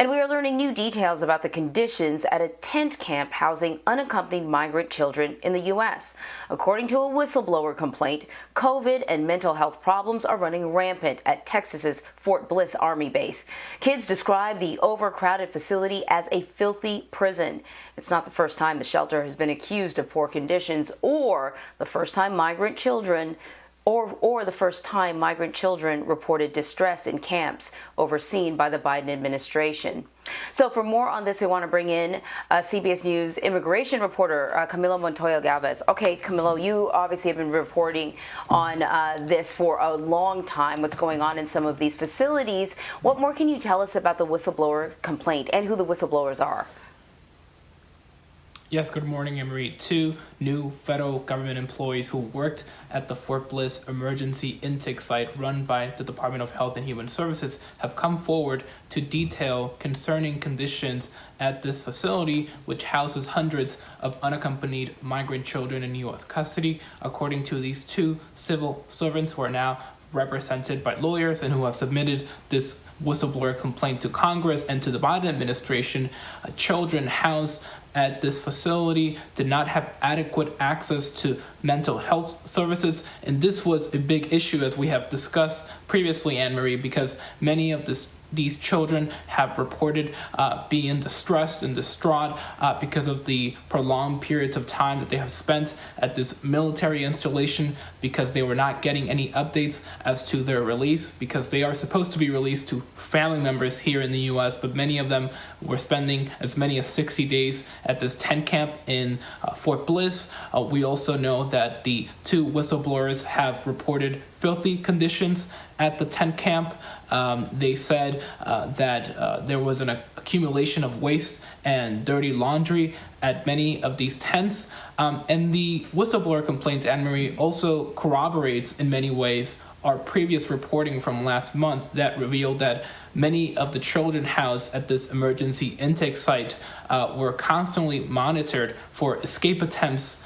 And we are learning new details about the conditions at a tent camp housing unaccompanied migrant children in the U.S. According to a whistleblower complaint, COVID and mental health problems are running rampant at Texas's Fort Bliss Army base. Kids describe the overcrowded facility as a filthy prison. It's not the first time the shelter has been accused of poor conditions or the first time migrant children reported distress in camps overseen by the Biden administration. So for more on this, we want to bring in CBS News immigration reporter Camilo Montoya-Galvez. Okay, Camilo, you obviously have been reporting on this for a long time, what's going on in some of these facilities. What more can you tell us about the whistleblower complaint and who the whistleblowers are? Yes, good morning, Emery. Two new federal government employees who worked at the Fort Bliss emergency intake site run by the Department of Health and Human Services have come forward to detail concerning conditions at this facility, which houses hundreds of unaccompanied migrant children in U.S. custody. According to these two civil servants who are now represented by lawyers and who have submitted this whistleblower complaint to Congress and to the Biden administration, children housed at this facility did not have adequate access to mental health services. And this was a big issue, as we have discussed previously, Anne-Marie, because many of these children have reported being distressed and distraught because of the prolonged periods of time that they have spent at this military installation, because they were not getting any updates as to their release, because they are supposed to be released to family members here in the U.S., but many of them were spending as many as 60 days at this tent camp in Fort Bliss. We also know that the two whistleblowers have reported filthy conditions at the tent camp. They said that there was an accumulation of waste and dirty laundry at many of these tents. And the whistleblower complaint, Anne-Marie, also corroborates in many ways our previous reporting from last month that revealed that many of the children housed at this emergency intake site were constantly monitored for escape attempts,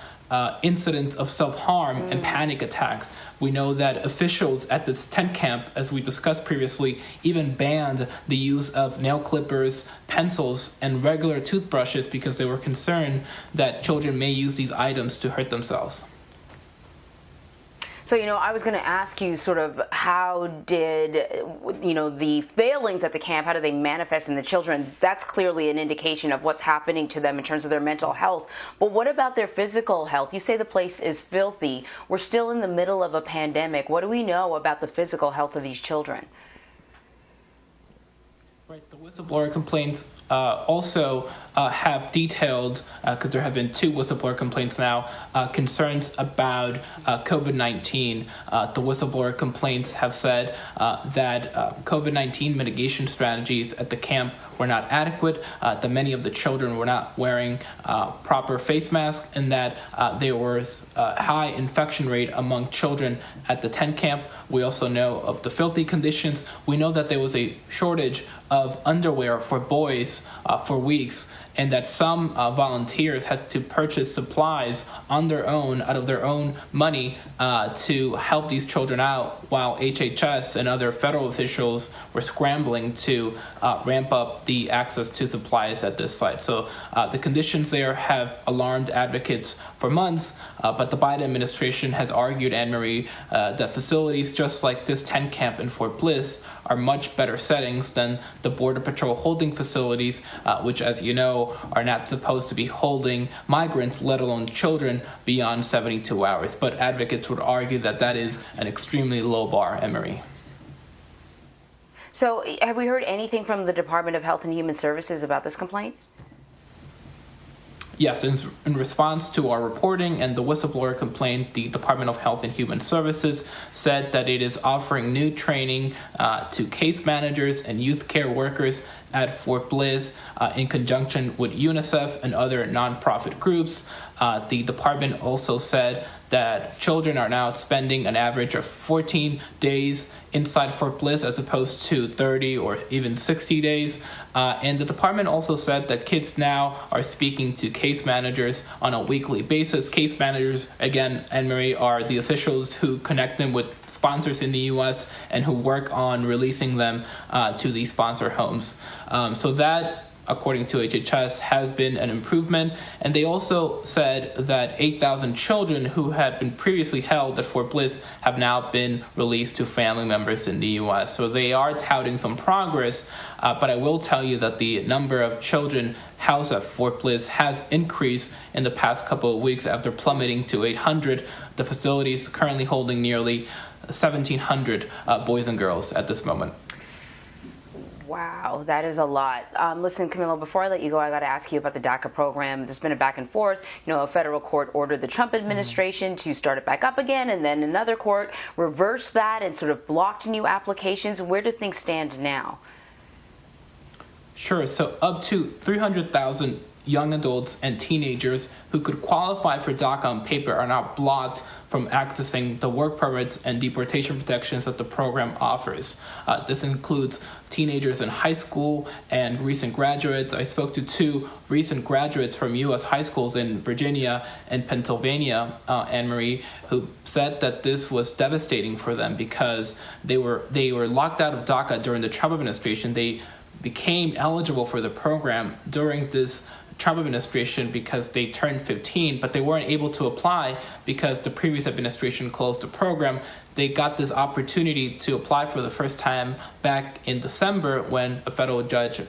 incidents of self-harm and panic attacks. We know that officials at this tent camp, as we discussed previously, even banned the use of nail clippers, pencils, and regular toothbrushes because they were concerned that children may use these items to hurt themselves. So, I was going to ask you sort of how did, the failings at the camp, how do they manifest in the children? That's clearly an indication of what's happening to them in terms of their mental health. But what about their physical health? You say the place is filthy. We're still in the middle of a pandemic. What do we know about the physical health of these children? Right, the whistleblower complaints also have detailed, because there have been two whistleblower complaints now, concerns about COVID-19. The whistleblower complaints have said that COVID-19 mitigation strategies at the camp were not adequate, that many of the children were not wearing proper face masks, and that there was a high infection rate among children at the tent camp. We also know of the filthy conditions. We know that there was a shortage of underwear for boys for weeks, and that some volunteers had to purchase supplies on their own, out of their own money, to help these children out, while HHS and other federal officials were scrambling to ramp up the access to supplies at this site. So the conditions there have alarmed advocates for months, but the Biden administration has argued, Anne-Marie, that facilities just like this tent camp in Fort Bliss are much better settings than the Border Patrol holding facilities, which, as you know, are not supposed to be holding migrants, let alone children, beyond 72 hours. But advocates would argue that that is an extremely low bar, Emery. So have we heard anything from the Department of Health and Human Services about this complaint? Yes, in response to our reporting and the whistleblower complaint, the Department of Health and Human Services said that it is offering new training to case managers and youth care workers at Fort Bliss in conjunction with UNICEF and other nonprofit groups. The department also said that children are now spending an average of 14 days inside Fort Bliss as opposed to 30 or even 60 days. And the department also said that kids now are speaking to case managers on a weekly basis. Case managers, again, Anne-Marie, are the officials who connect them with sponsors in the U.S. and who work on releasing them to these sponsor homes. So that, according to HHS, has been an improvement. And they also said that 8,000 children who had been previously held at Fort Bliss have now been released to family members in the U.S. So they are touting some progress, but I will tell you that the number of children housed at Fort Bliss has increased in the past couple of weeks after plummeting to 800. The facility is currently holding nearly 1,700 boys and girls at this moment. Wow, that is a lot. Listen, Camilo, before I let you go, I got to ask you about the DACA program. There's been a back and forth. You know, a federal court ordered the Trump administration to start it back up again, and then another court reversed that and sort of blocked new applications. Where do things stand now? Sure. So up to 300,000 young adults and teenagers who could qualify for DACA on paper are now blocked from accessing the work permits and deportation protections that the program offers. This includes teenagers in high school and recent graduates. I spoke to 2 recent graduates from U.S. high schools in Virginia and Pennsylvania, Anne-Marie, who said that this was devastating for them because they were locked out of DACA during the Trump administration. They became eligible for the program during this Trump administration because they turned 15, but they weren't able to apply because the previous administration closed the program. They got this opportunity to apply for the first time back in December when a federal judge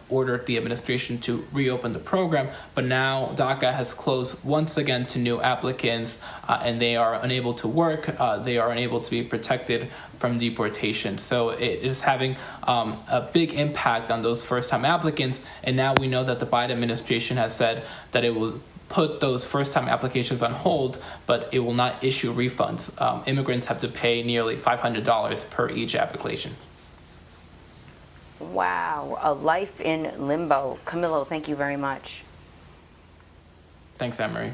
ordered the administration to reopen the program, but now DACA has closed once again to new applicants, and they are unable to work. They are unable to be protected from deportation. So it is having a big impact on those first-time applicants, and now we know that the Biden administration has said that it will put those first-time applications on hold, but it will not issue refunds. Immigrants have to pay nearly $500 per each application. Wow, a life in limbo. Camilo, thank you very much. Thanks, Anne-Marie.